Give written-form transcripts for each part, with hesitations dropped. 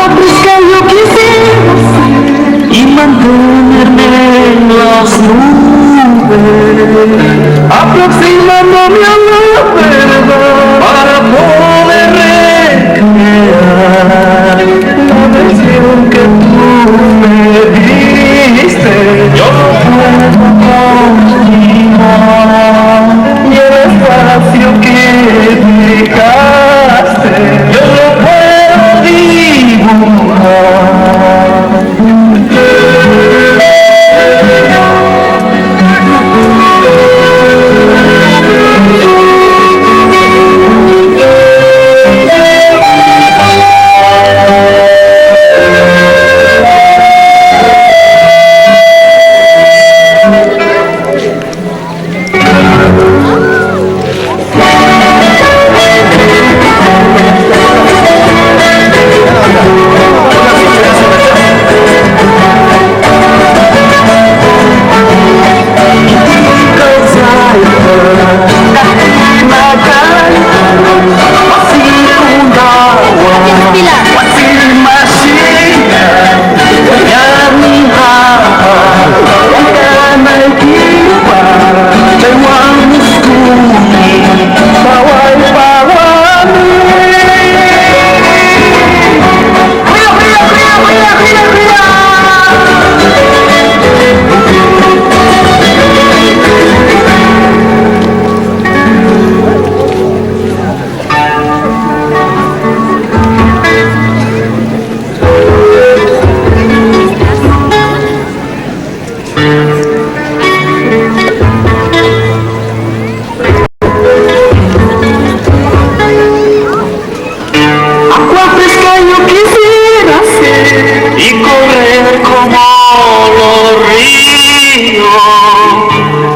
Antes que yo quisiera y mantenerme en las nubes, aproximándome a la verdad para poder recrear la versión que tú me diste. Yo no puedo continuar y el espacio que dejaste yo no puedo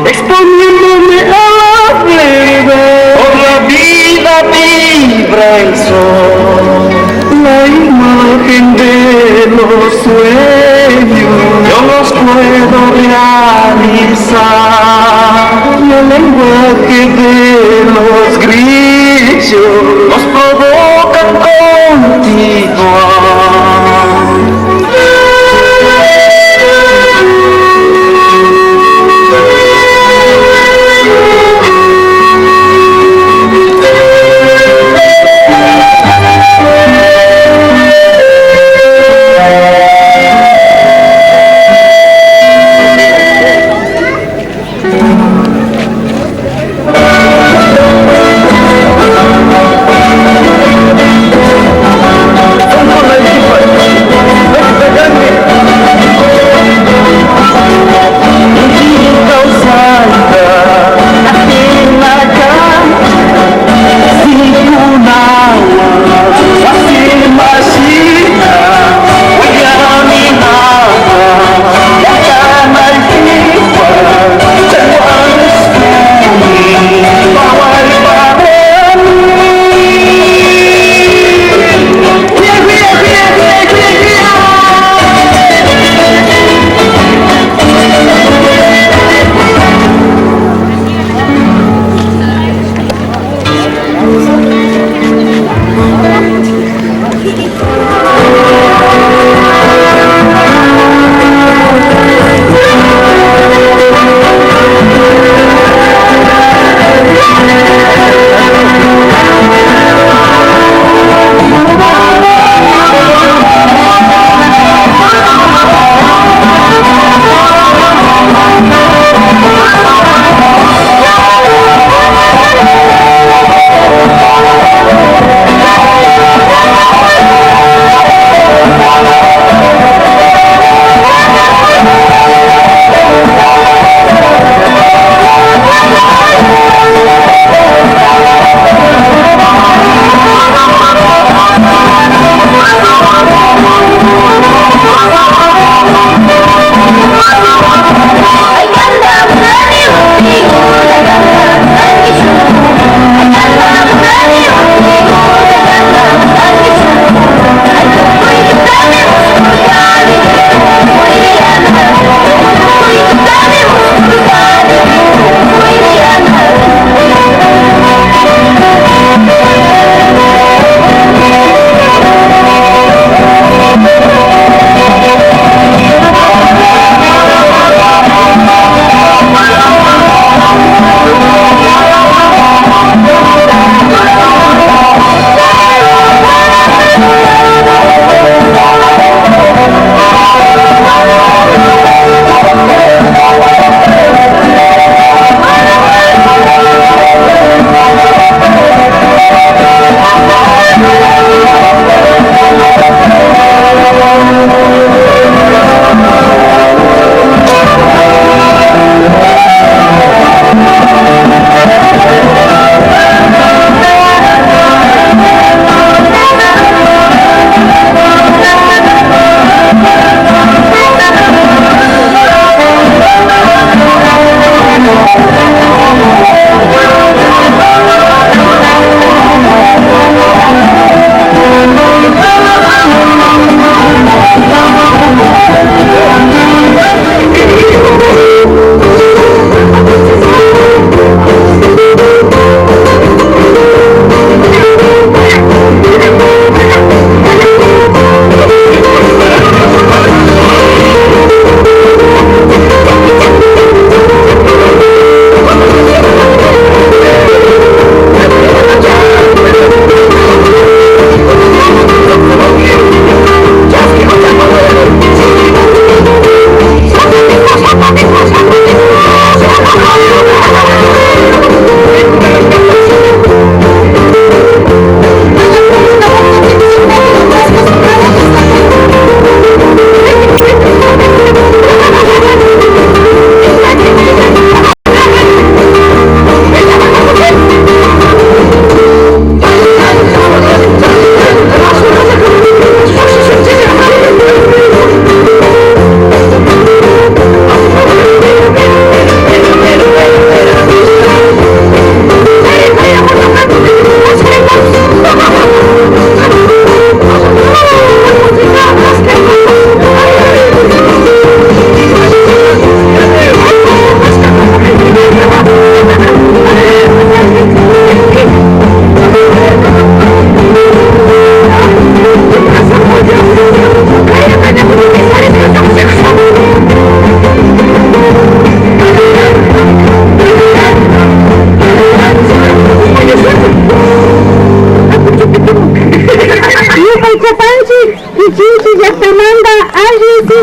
exponiéndome a la verdad. Por la vida vibra el sol, la imagen de los sueños, yo los puedo realizar. Y el lenguaje de los grillos nos provocan continuar. Son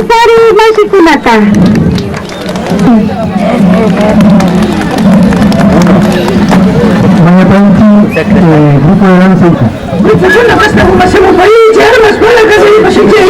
Sari Mashikunata. María Panchi, grupo de danza. Una basta como hacemos país, ya no más con la casa de Pacheco.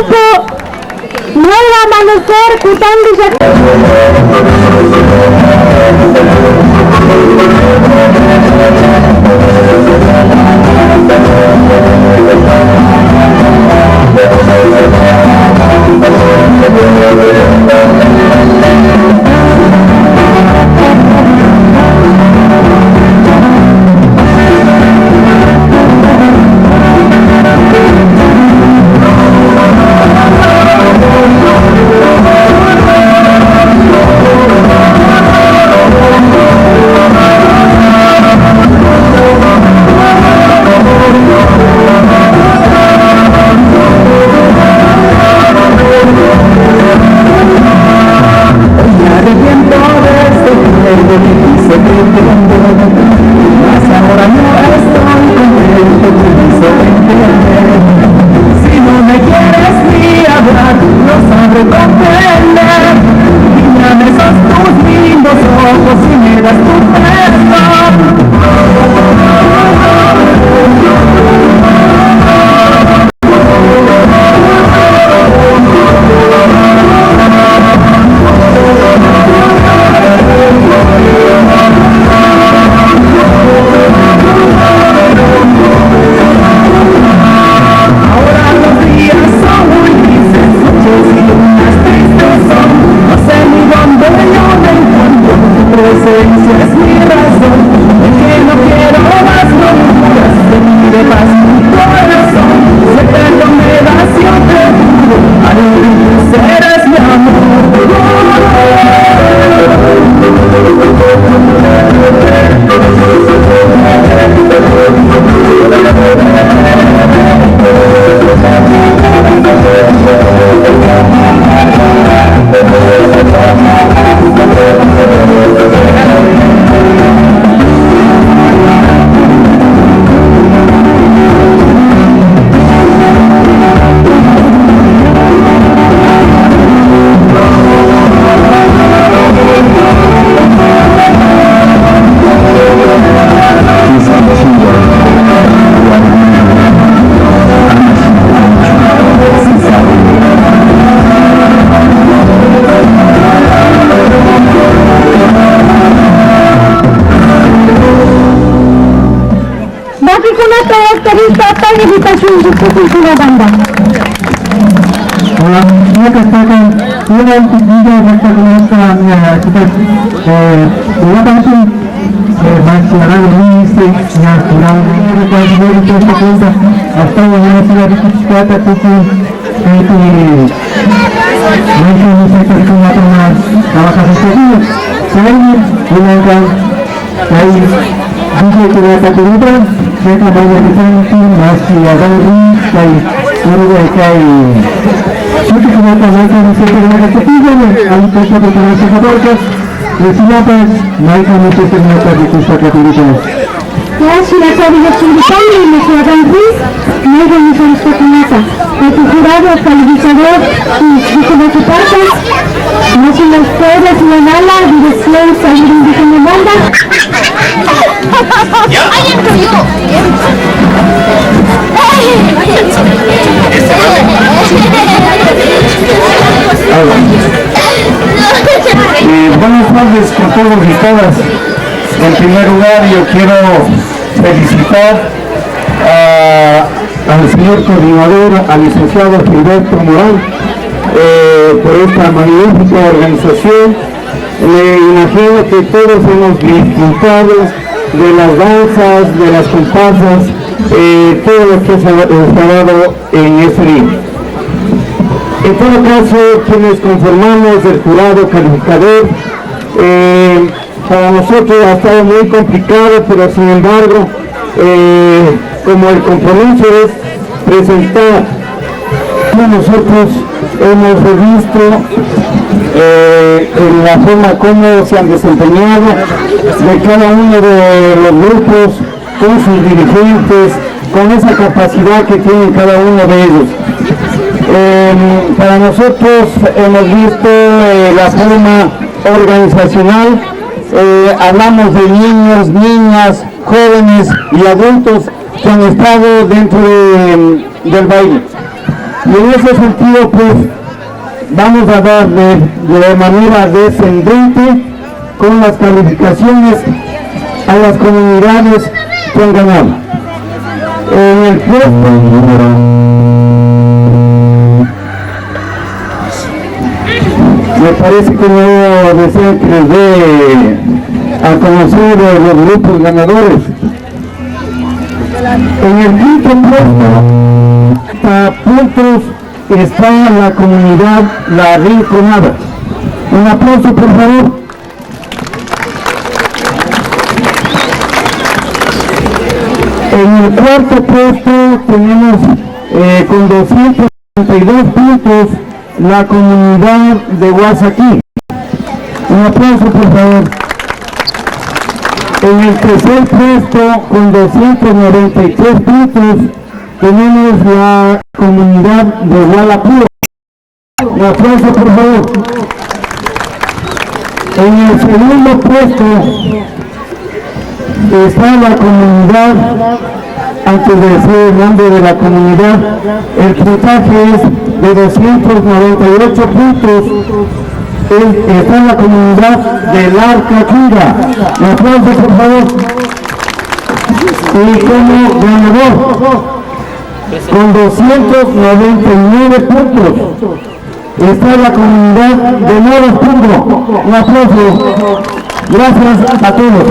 grupo Nuevo Amanecer Cután Buenas tardes con todos y todas. En primer lugar, yo quiero felicitar al señor coordinador, al licenciado Gilberto Morán, por esta magnífica organización. Me imagino que todos hemos disfrutado de las danzas, de las comparsas, todo lo que se ha dado en este día. En todo caso, quienes conformamos el jurado calificador, para nosotros ha estado muy complicado, pero sin embargo, como el compromiso es presentar, nosotros hemos revisto la forma como se han desempeñado de cada uno de los grupos, con sus dirigentes, con esa capacidad que tienen cada uno de ellos. Para nosotros hemos visto la forma organizacional, hablamos de niños, niñas, jóvenes y adultos que han estado dentro del baile. Y en ese sentido, pues, vamos a dar de manera descendente con las calificaciones a las comunidades que han ganado. En el puesto número, me parece que no desean que les dé a conocer los grupos ganadores. En el quinto puesto, a puntos, está la comunidad La Rinconada. Un aplauso, por favor. En el cuarto puesto tenemos con 232 puntos la comunidad de Guasaquí. Un aplauso, por favor. En el tercer puesto con 293 puntos tenemos la comunidad de Gualapuro. Un aplauso, por favor. En el segundo puesto está la comunidad, antes de decir el nombre de la comunidad, el puntaje es de 298 puntos. Está en la comunidad de Larcachunga. Un aplauso, por favor. Y como ganador, con 299 puntos, está la comunidad de Nuevos Puntos. Un aplauso. Gracias a todos.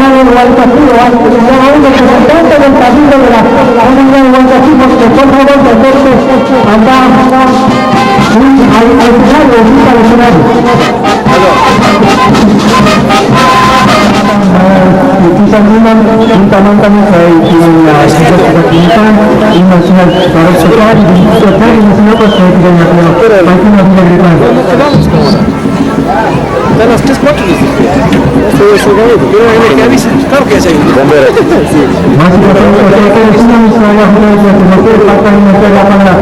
comunidad de Huancaquí, un representante del cabildo de la comunidad de Huancaquí, porque por favor de hacerse acá al escenario, al escenario. Quizás juntamente con la Secretaría de Quinta y Nacional para el Socar y Nacional para el Están las 3, 4 que avisen, claro que es ahí. más importante que decimos a la justicia que no puede faltar en la palabra.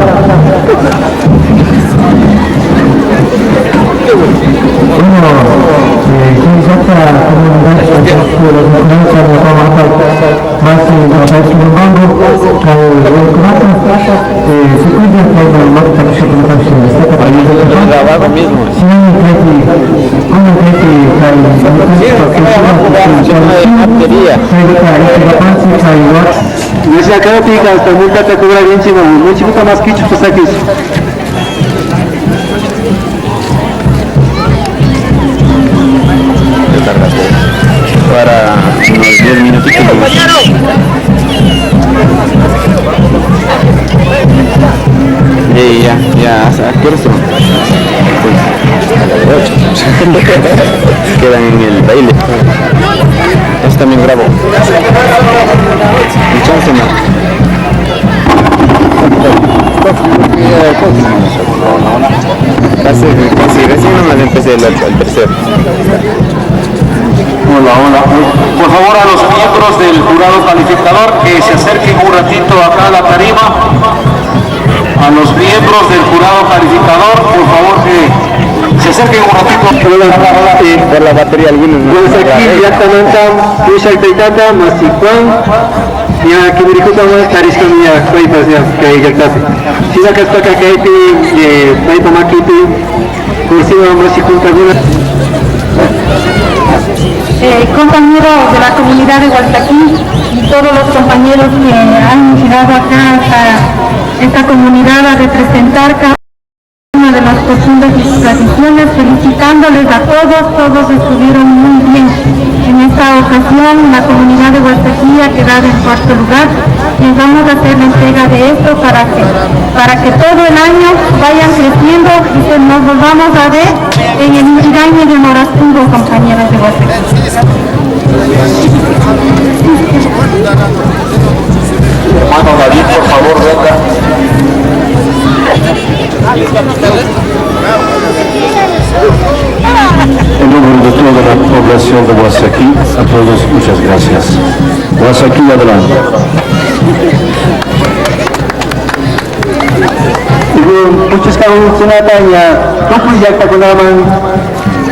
Nuestra crítica hasta multa te cobra bien chino, muy chiquita más quicho que saques. Para unos 10 minutitos. Ya, ¿a qué hora son? Quedan en el baile. Este también grabo. Chance más. Casi recién nomás empecé el tercero. Hola. Por favor, a los miembros del jurado calificador que se acerquen un ratito acá a la tarima. A los miembros del jurado calificador, por favor, que se acerquen un ratito. Por la batería algunos no. Pues aquí ya también Luisa Taitata, Masicuán, ya que me dijo también Tarisca Mía, Cuaitas, ya que hay el café. Si la caspa que hay, Paita Maquiti, cursiva Masicún Caguna. Compañeros de la comunidad de Huancaquí y todos los compañeros que han llegado acá a esta comunidad a representar cada una de las costumbres y tradiciones, felicitándoles a todos estuvieron muy bien. En esta ocasión la comunidad de Huancaquí ha quedado en cuarto lugar y vamos a hacer la entrega de esto para que todo el año vayan creciendo y que nos volvamos a ver en el Intiraño de Morazungo, compañeros de Huancaquí. Hermano David, por favor, venga. En nombre de toda la población de Huasaquí, a todos muchas gracias. Huasaquí, adelante. Muchos cabos senatanya, tupul jakta kunaman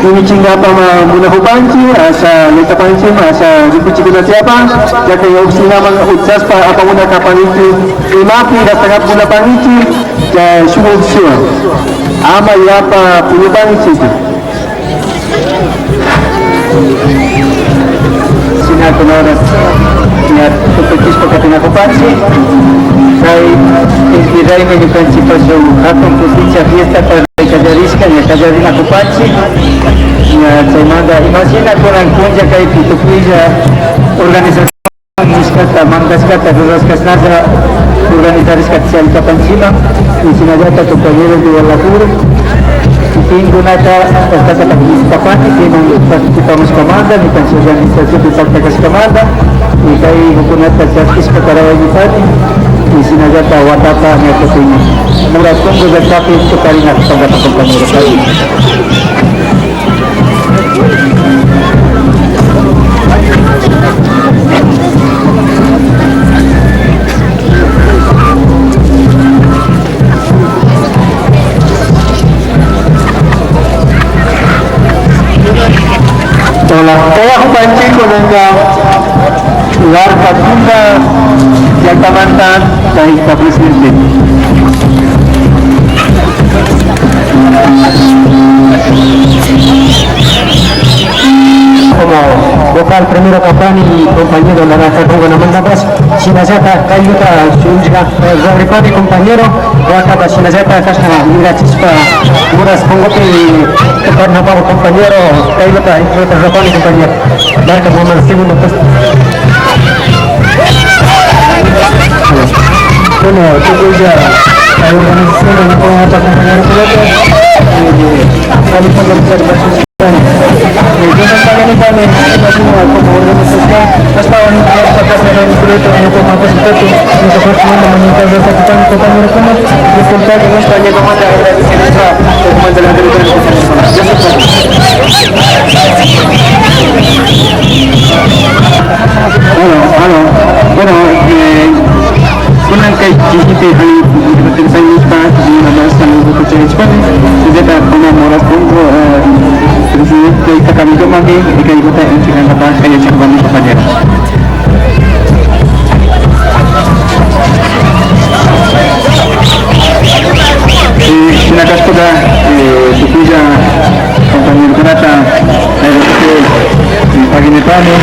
ini cingapa muna hubanci, asa leta panci, asa ripuci kuna siapa, jaka yung sinamang utsas pa apa muna kapanici, imapi datang muna panici, ja sumud siya, ama yapa punya panici. Sinato na na tupukis pagkatina hubanci. El régimen de participación con justicia fiesta para la Callarisca y la Callarina Cupachi y se manda imagina con la cuenta que hay pituquilla organización Niscata, Mangascata, Roscasnada organizar Escatzial Capancima y Sinayata compañeros de Guadalajara y tengo una casa Capani que no participamos comanda ni con su organización de Salta Cascamanda y que hay una tercera para la y Sinayata Watapa Miacotina. Muratungo de Capi, Tucarina, Tangata compañeros. Hola, kaya ko panci ko ng lugar Katunda yang Tamantan dari Presidente. Como vocal primero Capani y compañero Naranja Ruga Namandabas, Sinayata Kayuta Shunjga, Zagripani compañero, Oaxaca, Chinazeta, Casna, Mira Chispa, Muras, Pongote, Napavo, compañero, Kailota, Rapón y compañero. Marca Bomber, segundo puesto. Bueno, yo ya la organización de nuestro compañero piloto, realizando las observaciones. Yo no estaba ni para como organización, no estaba ni para esta casa de un piloto, no como representante, no se fue tomando mañana de esta compañero como, disculpar que no está llegando más de agradecimiento como el de la directora de la bueno, Kunan kay Jijite ay sa pa di naman sa lugar ko sa Spain. Kita como moras punto presidente Kakamito Maki ikay ko tayo ang sigang kata kaya siya ba ni compañero. Sinakas ko da sukuya compañero Grata ay paginipano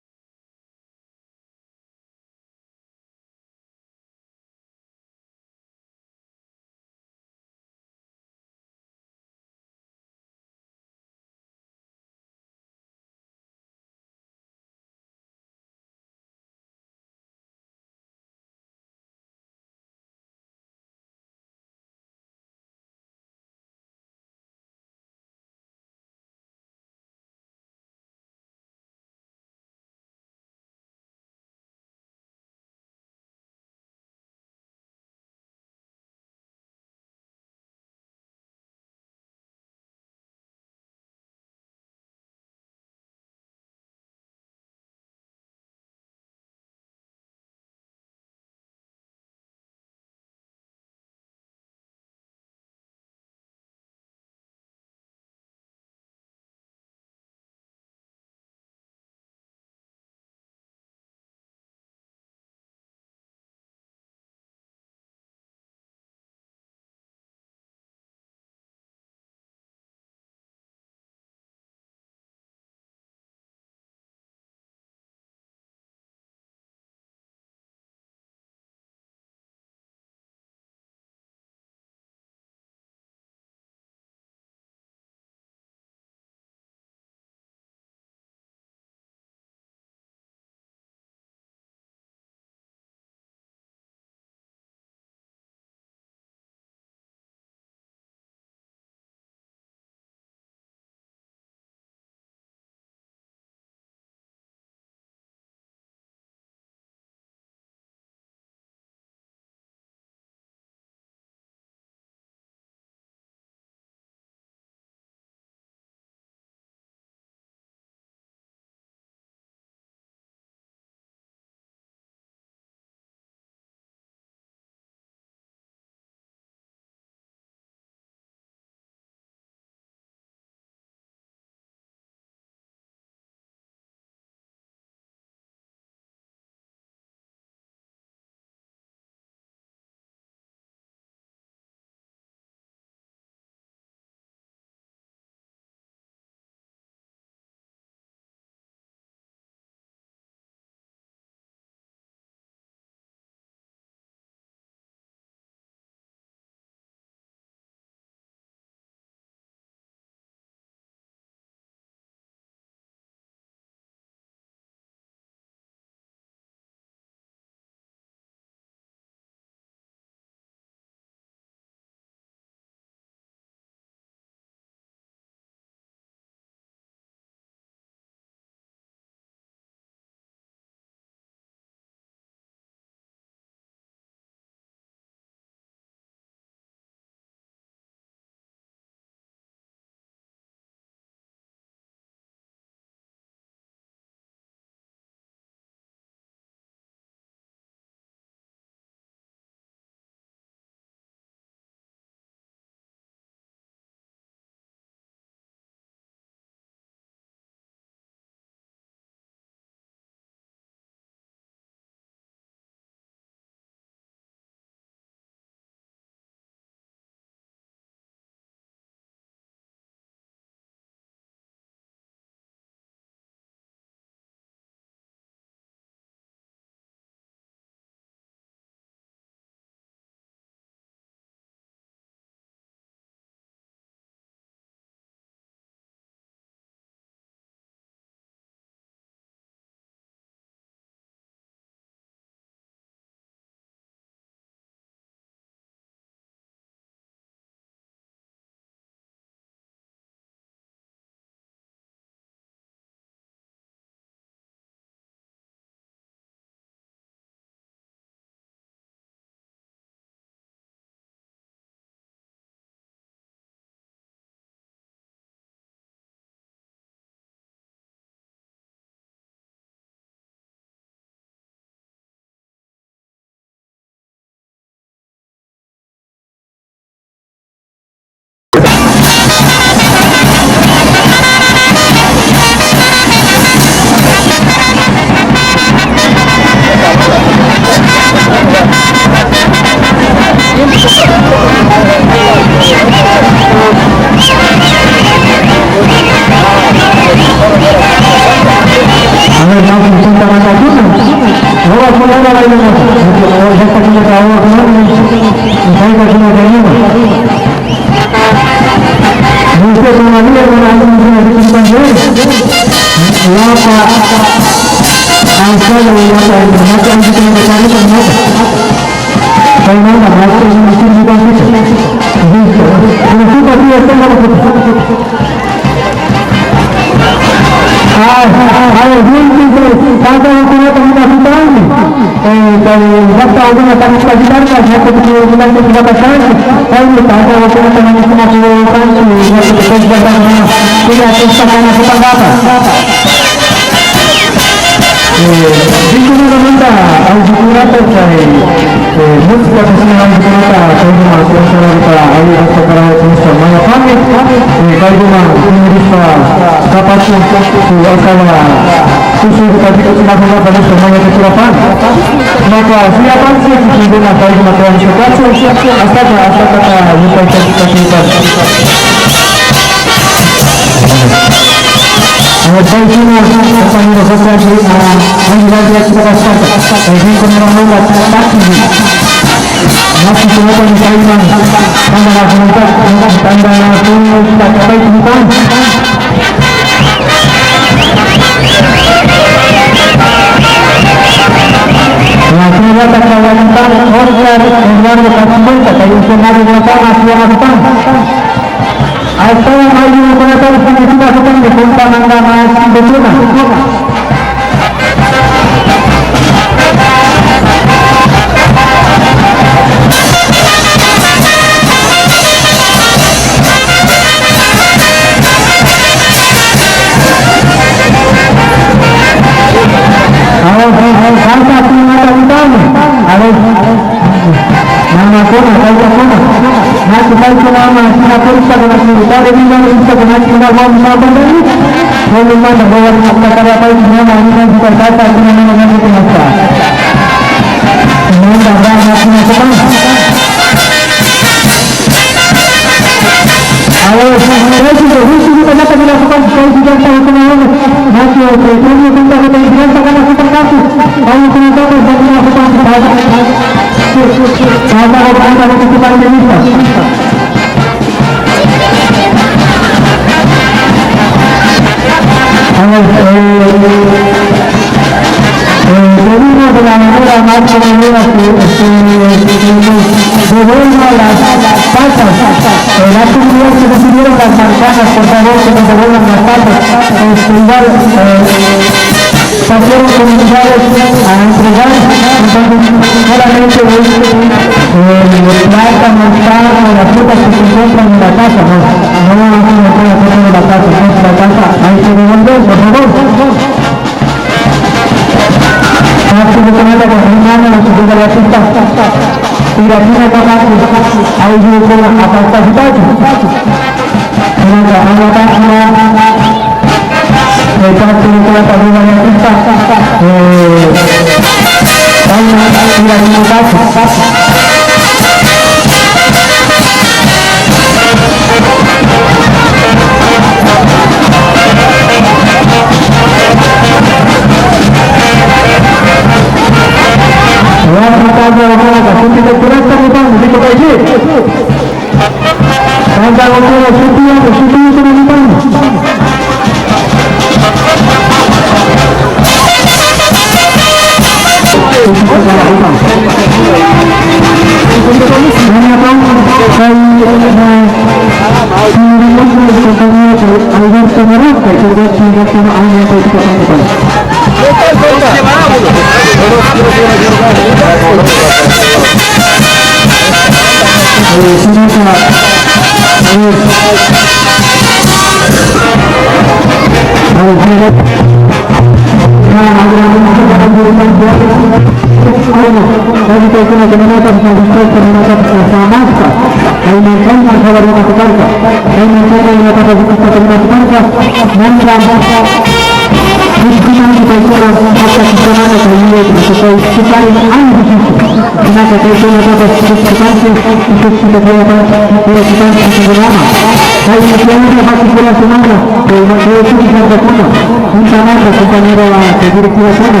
hay una particular semana, pero no puedo utilizar de fondo. Un tamaño, compañero, de directiva zona.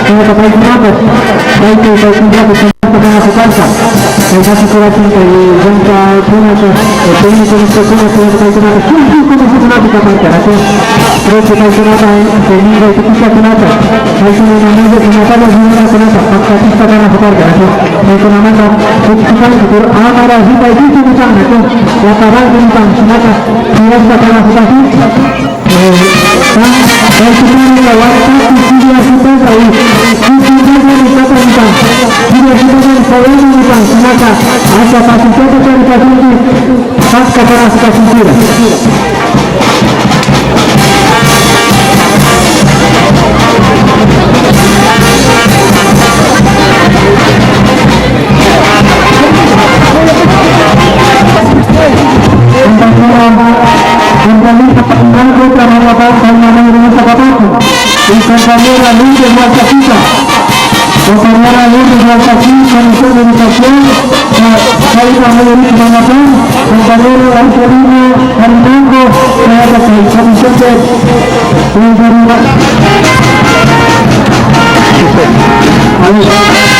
Tiene que traer un rato. Hay que traer un rato con la casa. Hay una circulación que junta al público, el técnico de este público tiene que traer un rato. ¿Cómo se trata de aparte? Creo que traer un rato en el de tu campeonato. Hay que un amigo que no sabe si una campeonato. Hasta aquí está la parte. Hay que una mano, pero ahora sí hay que escuchar. La cabal de un campeonato. Y esta para la situación. El señor de la guarda sigue a su casa y sigue a su casa sigue a su casa el problema de la semana hasta capacidad de calificación hasta para su cintura. Compañera Lourdes Guasaquita, compañera Lourdes Guasaquita, Comisión de Educación, Javier Rodríguez Manapán, compañero Angelino Armango, Comisión de Enfermedad.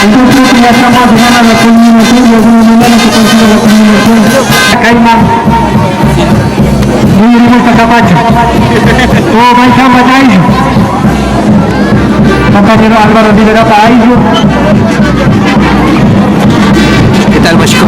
Entonces ya estamos llegando a la culminación y alguna manera se consigue la culminación. Caima, muy bien esta capacha. Oh, vai a matar. Compañero Álvaro Rivera Paillo. ¿Qué tal, Machico?